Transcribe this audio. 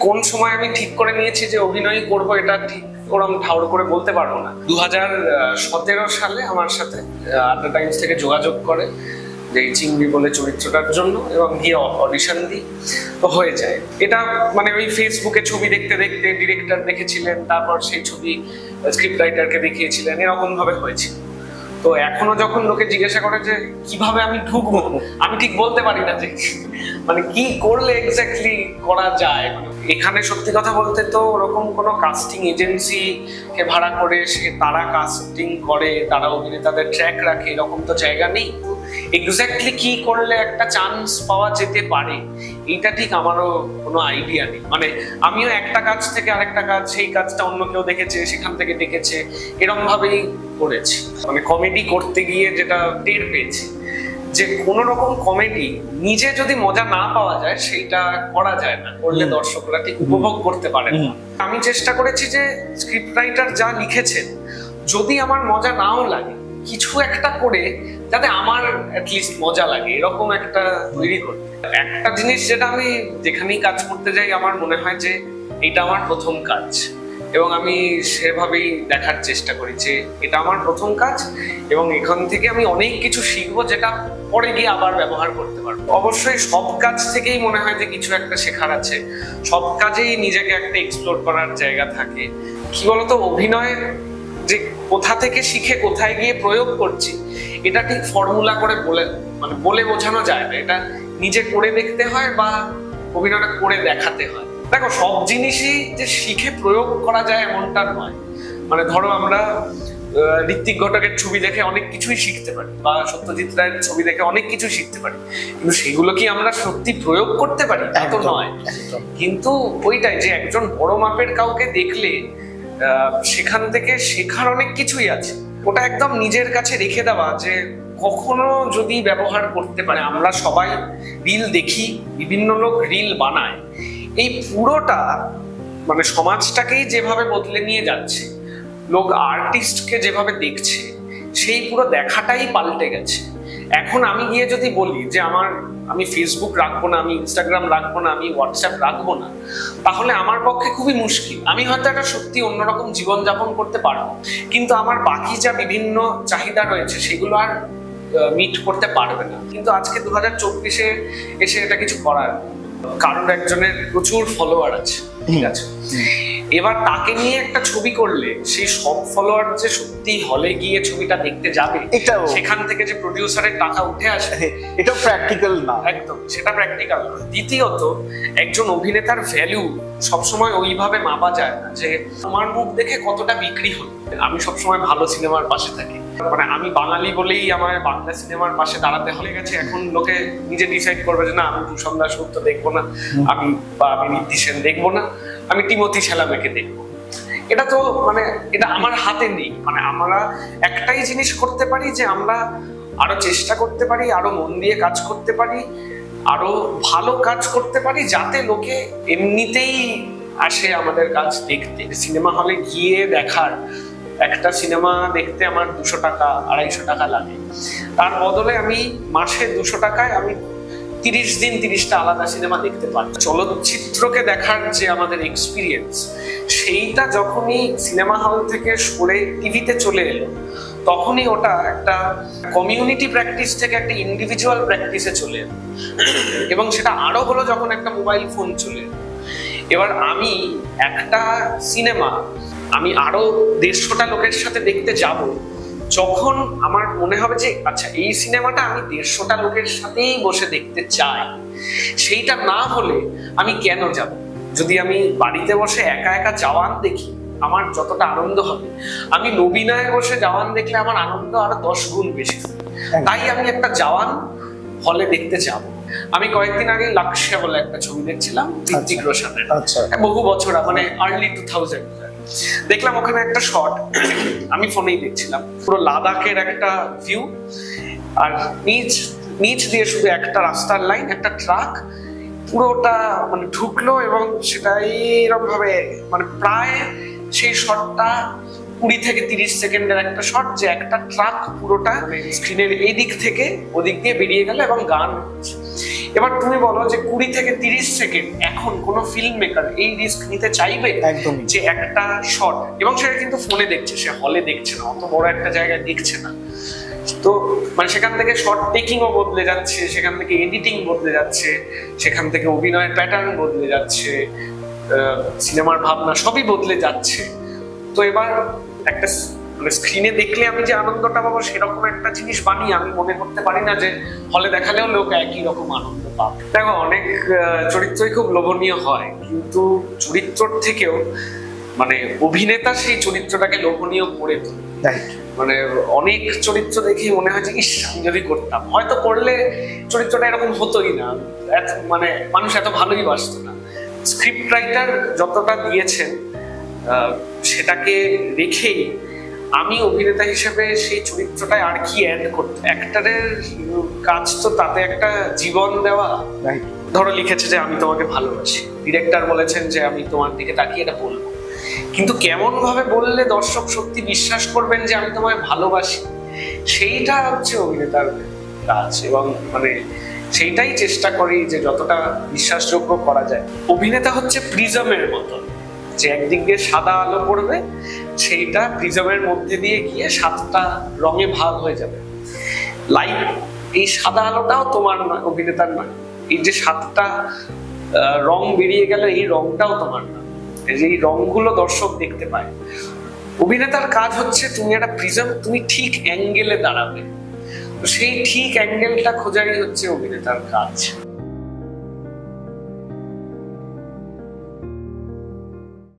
কোন সময় আমি ঠিক করে নিয়েছি যে অভিনয় করব এটা ঠিক ওরকম ঠাউর করে বলতে পারবো না। 2017 সালে আমার সাথে আড্ডা টাইমস থেকে যোগাযোগ করে যে চিংড়ি বলে চরিত্রটার জন্য, এবং গিয়ে অডিশন দিই, তো হয়ে যায়। এটা মানে ওই ফেসবুকে ছবি দেখতে দেখতে ডিরেক্টর দেখেছিলেন, তারপর সেই ছবি স্ক্রিপ্ট রাইটারকে দেখিয়েছিলেন, এরকম ভাবে হয়েছিল। তো এখনো যখন লোকে জিজ্ঞাসা করে যে কিভাবে আমি ঢুকবো, আমি ঠিক বলতে পারি না যে মানে কি করলে এক্স্যাক্টলি করা যায়। এখানে সত্যি কথা বলতে তো ওরকম কোনো কাস্টিং এজেন্সি কে ভাড়া করে তারা কাস্টিং করে, তারা অভিনেতাদের ট্র্যাক রাখে, এরকম তো জায়গা নেই। এক্স্যাক্টলি কি করলে একটা চান্স পাওয়া যেতে পারে এইটা ঠিক আমারও কোনো আইডিয়া নেই। মানে আমিও একটা কাজ থেকে আরেকটা কাজ, সেই কাজটা অন্য কেউ দেখেছে, সেখান থেকে দেখেছে, এরকম ভাবেই করেছি। মানে কমেডি করতে গিয়ে যেটা টের পেয়েছি যে কোনো রকম কমেডি নিজে যদি মজা না পাওয়া যায় সেইটা করা যায় না, করলে দর্শকরা ঠিক উপভোগ করতে পারে না। আমি চেষ্টা করেছি যে স্ক্রিপ্ট রাইটার যা লিখেছেন যদি আমার মজা নাও লাগে, কিছু একটা করে যাতে আমার অ্যাটলিস্ট মজা লাগে এরকম একটা তৈরি করতে। একটা জিনিস যেটা আমি যেখানেই কাজ করতে যাই আমার মনে হয় যে এটা আমার প্রথম কাজ, এবং আমি সেভাবেই দেখার চেষ্টা করি যে এটা আমার প্রথম কাজ এবং এখান থেকে আমি অনেক কিছু শিখবো যেটা পরে গিয়ে আবার ব্যবহার করতে পারবো। অবশ্যই সব কাজ থেকেই মনে হয় যে কিছু একটা শেখার আছে, সব কাজেই নিজেকে একটা এক্সপ্লোর করার জায়গা থাকে। কি বলতো, অভিনয় যে কোথা থেকে শিখে কোথায় গিয়ে প্রয়োগ করছি এটা ঠিক ফর্মুলা করে বলে বোঝানো যায় না। এটা নিজে করে দেখতে হয় বা অভিনয়টা করে দেখাতে হয়। দেখো, সব জিনিসই যে শিখে প্রয়োগ করা যায় এমনটা নয়। মানে ধরো আমরা ঋত্বিক ঘটকের ছবি দেখে অনেক কিছুই শিখতে পারি, বা সত্যজিৎ রায়ের ছবি দেখে অনেক কিছু শিখতে পারি, কিন্তু সেগুলো কি আমরা সত্যি প্রয়োগ করতে পারি? তা তো নয়। কিন্তু ওইটাই যে একজন বড় মাপের কাউকে দেখলে সেখান থেকে শেখার অনেক কিছুই আছে, ওটা একদম নিজের কাছে রেখে দেওয়া যে কখনো যদি ব্যবহার করতে পারে। আমরা সবাই রিল দেখি, বিভিন্ন লোক রিল বানায়, এই পুরোটা মানে সমাজটাকেই যেভাবে বদলে নিয়ে যাচ্ছে, লোক আর্টিস্টকে যেভাবে দেখছে, সেই পুরো দেখাটাই পাল্টে গেছে। এখন আমি গিয়ে যদি বলি যে আমি ফেসবুক রাখবো না, আমি ইনস্টাগ্রাম রাখবো না, আমি হোয়াটসঅ্যাপ রাখবো না, তাহলে আমার পক্ষে খুবই মুশকিল। আমি হয়তো একটা সত্যি অন্যরকম জীবনযাপন করতে পারবো, কিন্তু আমার বাকি যা বিভিন্ন চাহিদা রয়েছে সেগুলো আর মিট করতে পারবে না। কিন্তু আজকে 2024-এ এসে এটা কিছু করার, কারোর একজনের প্রচুর ফলোয়ার আছে, ঠিক আছে, এবার তাকে নিয়ে একটা ছবি করলে সেই সব ফলোয়ার যে সত্যি হলে গিয়ে ছবিটা দেখতে যাবে, সেখান থেকে যে প্রডিউসারের টাকা উঠে আসে, এটা প্র্যাকটিক্যাল না। একদম, সেটা প্র্যাকটিক্যাল না। দ্বিতীয়ত, একজন অভিনেতার ভ্যালু সবসময় ওইভাবে মাপা যায় না যে আমার মুখ দেখে কতটা বিক্রি হলো। আমি সবসময় ভালো সিনেমার পাশে থাকি, মানে আমি বাঙালি বলেই আমার বাংলা সিনেমার পাশে দাঁড়াতে হলে গেছে। এখন লোকে নিজে ডিসাইড করবে যে না, আমি ভূষণ দাশগুপ্ত দেখবো না, আমি ঋদ্ধি সেন দেখবো না, আমি টিমোথি শেলামেকে দেখবো। এটা তো মানে এটা আমার হাতে নেই। মানে আমরা একটাই জিনিস করতে পারি যে আমরা আরো চেষ্টা করতে পারি, আরো মন দিয়ে কাজ করতে পারি, আরো ভালো কাজ করতে পারি, যাতে লোকে এমনিতেই আসে আমাদের কাজ দেখতে। সিনেমা হলে গিয়ে দেখার, একটা সিনেমা দেখতে আমার 200 টাকা 250 টাকা লাগে, তার বদলে আমি মাসে 200 টাকায় আমি 30 দিন 30টা আলাদা সিনেমা দেখতে পারি। চলচ্চিত্রকে দেখার যে আমাদের এক্সপিরিয়েন্স, সেইটা যখনই সিনেমা হল থেকে সরে টিভিতে চলে এলো, তখনই ওটা একটা কমিউনিটি প্র্যাকটিস থেকে একটা ইন্ডিভিজুয়াল প্র্যাকটিসে চলে এলো। এবং সেটা আরো হলো যখন একটা মোবাইল ফোন চলে এলো। এবার আমি একটা সিনেমা আমি আরো 150টা লোকের সাথে দেখতে যাব, যখন আমার মনে হবে যে আচ্ছা এই সিনেমাটা আমি 150টা লোকের সাথেই বসে দেখতে চাই, সেইটা না হলে আমি কেন যাব? যদি আমি বাড়িতে বসে একা একা জওয়ান দেখি, আমার যতটা আনন্দ হবে, আমি নবীনায় বসে জওয়ান দেখলে আমার আনন্দ আরো 10 গুণ বেশি। তাই আমি একটা জওয়ান হলে দেখতে যাব। আমি কয়েকদিন আগে লাক্ষ্যা বলে একটা ছবি দেখছিলাম ঋত্বিক রোশনের, বহু বছর, মানে আর্লি 2000 দেখলাম। ওখানে একটা শট আমি ফোনেই দেখছিলাম, পুরো লাদাখের একটা ভিউ, আর নিচ দিয়ে শুধু একটা রাস্তার লাইন, একটা ট্রাক পুরোটা মানে ঢুকলো, এবং সেটা এরকম ভাবে মানে প্রায় সেই শটটা 20 থেকে 30 সেকেন্ডের একটা শট, যে একটা ট্রাক পুরোটা স্ক্রিনের এই দিক থেকে ওদিক দিয়ে বেরিয়ে গেল এবং গান হচ্ছে। এবার তুমি বলো যে 20 থেকে 30 সেকেন্ড এখন কোনো ফিল্ম মেকার এই রিস্ক নিতে চাইবে যে একটা শট, এবং সেটা কিন্তু ফোনে দেখছে, সে হলে দেখছে না, অত বড় একটা জায়গায় দেখছে না। তো মানে সেখান থেকে শর্ট টেকিংও বদলে যাচ্ছে, সেখান থেকে এডিটিং বদলে যাচ্ছে, সেখান থেকে অভিনয়ের প্যাটার্ন বদলে যাচ্ছে, সিনেমার ভাবনা সবই বদলে যাচ্ছে। তো এবার একটা মানে স্ক্রিনে দেখলে আমি যে আনন্দটা পাবো সেরকম একটা জিনিস বানিয়ে আমি মনে করতে পারি না যে হলে দেখালেও লোক একই রকম আনন্দ পাবে। দেখো অনেক চরিত্রই খুব লোভনীয় হয়, কিন্তু চরিত্রর থেকেও মানে অভিনেতা সেই চরিত্রটাকে লোভনীয় করে তোলে। মানে অনেক চরিত্র দেখি মনে হয় যে ইস আমি যদি করতাম, হয়তো করলে চরিত্রটা এরকম হতোই না, মানে মানুষ এত ভালোই বাসতো না। স্ক্রিপ্ট রাইটার যতটা দিয়েছেন সেটাকে রেখেই আমি অভিনেতা হিসেবে সেই চরিত্রটায় আর কি অ্যাড করতে। অ্যাক্টরের কাজ তো তাতে একটা জীবন দেওয়া। ধরো লিখেছে যে আমি তোমাকে ভালোবাসি, ডিরেক্টর বলেছেন যে আমি তোমার দিকে তাকিয়ে এটা বলবো, কিন্তু কেমন ভাবে বললে দর্শক সত্যি বিশ্বাস করবেন যে আমি তোমায় ভালোবাসি, সেইটা হচ্ছে অভিনেতার কাজ। এবং মানে সেইটাই চেষ্টা করি যে যতটা বিশ্বাসযোগ্য করা যায়। অভিনেতা হচ্ছে প্রিজমের মতন, যে একদিক দিয়ে সাদা আলো পড়বে, সেইটা প্রিজমের মধ্যে দিয়ে গিয়ে 7টা রঙে ভাগ হয়ে যাবে। লাইট এই সাদা আলোটাও তোমার নয়, অভিনেতার নয়। এই যে 7টা রং বেরিয়ে গেল, এই রংটাও তোমার না, এই রংগুলো দর্শক দেখতে পায়। অভিনেতার কাজ হচ্ছে তুমি একটা প্রিজম, তুমি ঠিক অ্যাঙ্গেলে দাঁড়াবে, সেই ঠিক অ্যাঙ্গেলটা খোঁজাই হচ্ছে অভিনেতার কাজ।